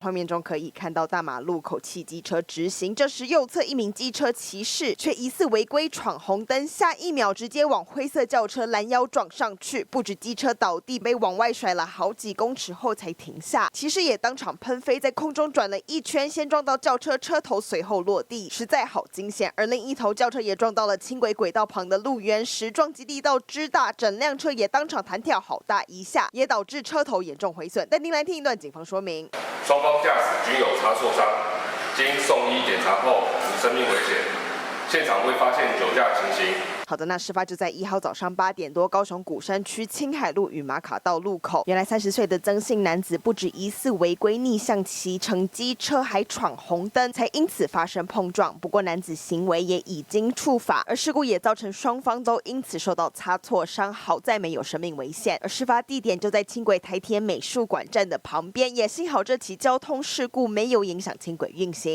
画面中可以看到大马路口汽机车直行，这时右侧一名机车骑士却疑似违规闯红灯，下一秒直接往灰色轿车拦腰撞上去，不止机车倒地，被往外甩了好几公尺后才停下。骑士也当场喷飞，在空中转了一圈，先撞到轿车车头，随后落地，实在好惊险。而另一头轿车也撞到了轻轨轨道旁的路缘时，撞击力道之大，整辆车也当场弹跳好大一下，也导致车头严重毁损。但您来听一段警方说明：双方驾驶均有擦挫伤，经送医检查后无生命危险，现场未发现酒驾情形。好的，那事发就在1号早上8点多，高雄鼓山区青海路与马卡道路口。原来30岁的曾姓男子不止疑似违规逆向骑乘机车，还闯红灯，才因此发生碰撞。不过男子行为也已经触法，而事故也造成双方都因此受到擦挫伤，好在没有生命危险。而事发地点就在轻轨台铁美术馆站的旁边，也幸好这起交通事故没有影响轻轨运行。